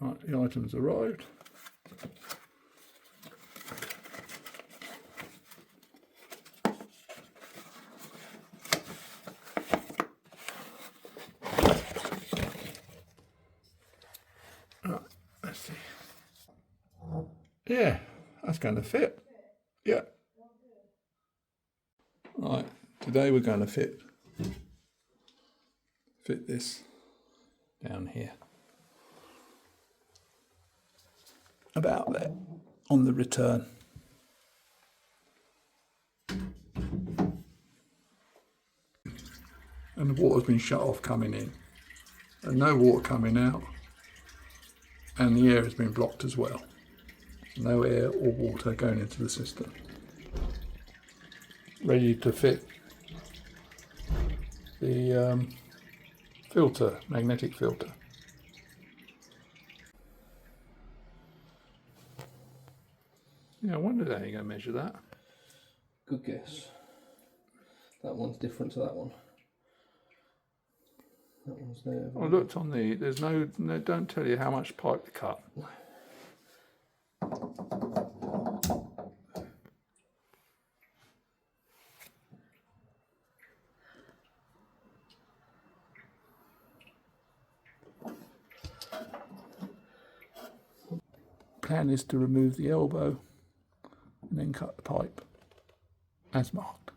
Right, the items arrived. Right, let's see. Yeah, that's going to fit. Yeah. Right, today we're going to fit this down here. About there on the return. And the water's been shut off coming in. And no water coming out. And the air has been blocked as well. No air or water going into the system. Ready to fit the filter, magnetic filter. Yeah, I wondered how you're going to measure that. Good guess. That one's different to that one. That one's there. I looked on the, there's no, don't tell you how much pipe to cut. Plan is to remove the elbow and then cut the pipe as marked.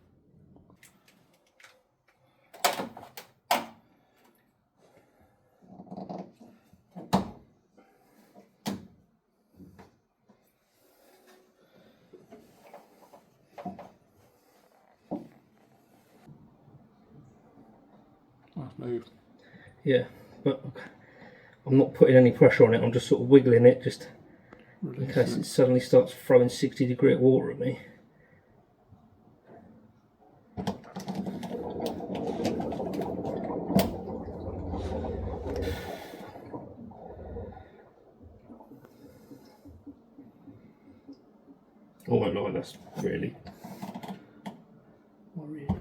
Nice move. Yeah, but I'm not putting any pressure on it, I'm just sort of wiggling it just in case it suddenly starts throwing 60-degree water at me. Oh my lord, that's really worrying.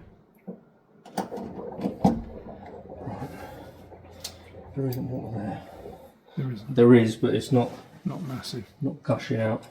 Right. There isn't water there. There isn't. There is, but it's not Massive. not gushing out.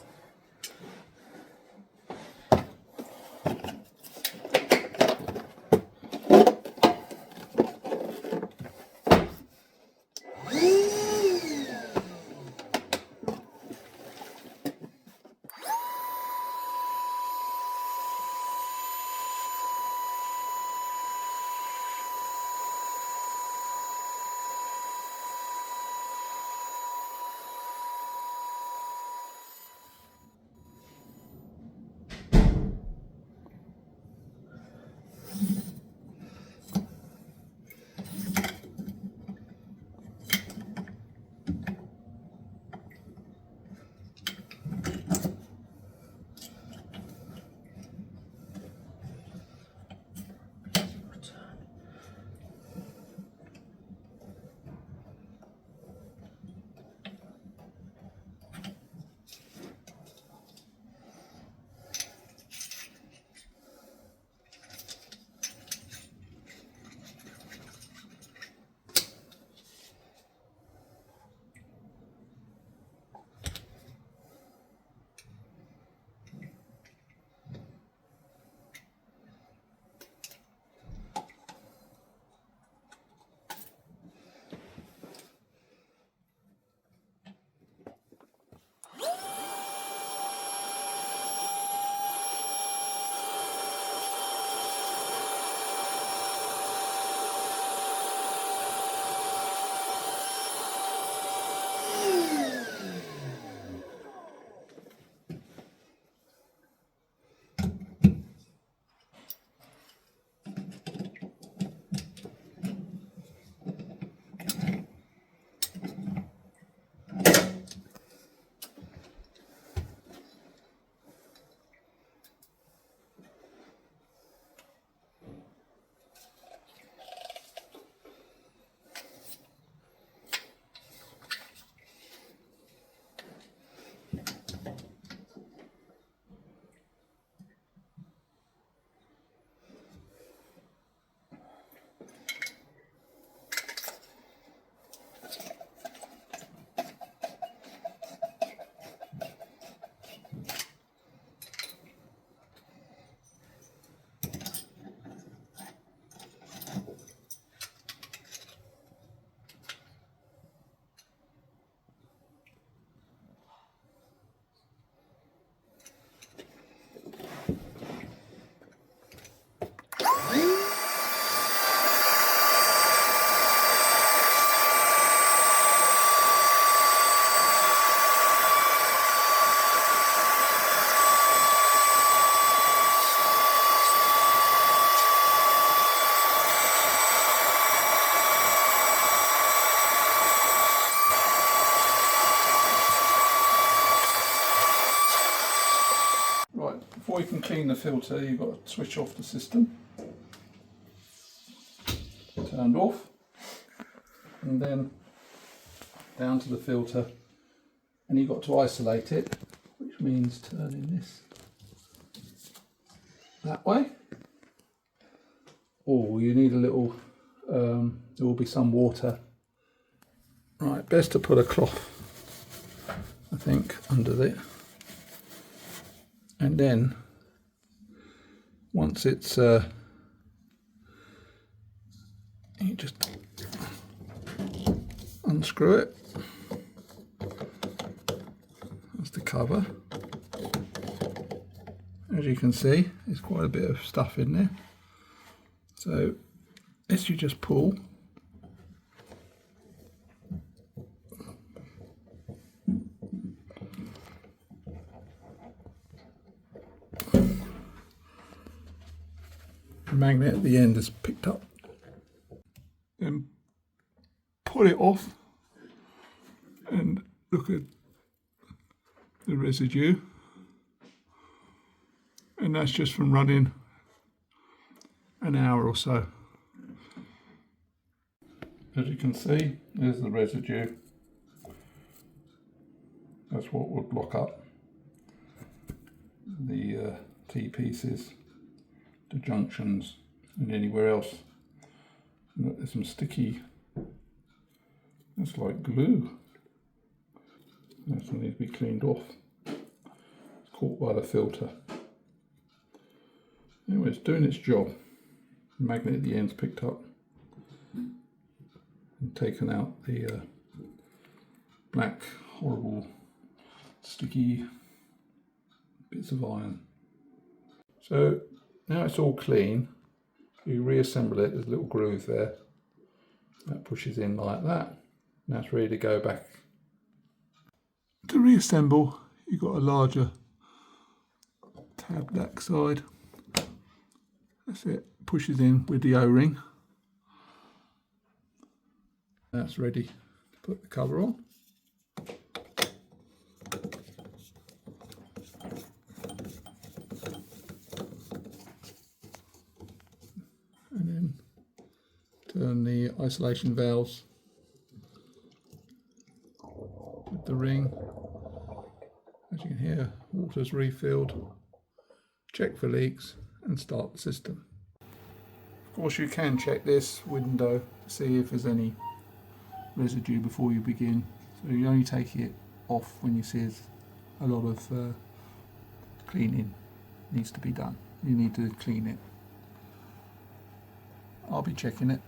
clean the filter, you've got to switch off the system. Turned off. And then down to the filter. And you've got to isolate it, which means turning this that way. Or you need a little, there will be some water. Right, best to put a cloth, I think, under it. And then, once it's, you just unscrew it. That's the cover. As you can see, there's quite a bit of stuff in there. So, this you just pull. The magnet at the end is picked up. Then pull it off and look at the residue. And that's just from running an hour or so. As you can see, there's the residue. That's what will block up the T-pieces, the junctions, and anywhere else. And look, there's some sticky, that's like glue. That needs to be cleaned off. It's caught by the filter. Anyway, it's doing its job. The magnet at the end's picked up and taken out the black, horrible, sticky bits of iron. So now it's all clean, you reassemble it. There's a little groove there that pushes in like that. Now it's ready to go back. To reassemble, you've got a larger tab that side. That's it, pushes in with the O-ring. That's ready to put the cover on. And then turn the isolation valves with the ring. As you can hear, water's refilled. Check for leaks and start the system. Of course, you can check this window to see if there's any residue before you begin. So you only take it off when you see there's a lot of cleaning needs to be done. You need to clean it. I'll be checking it.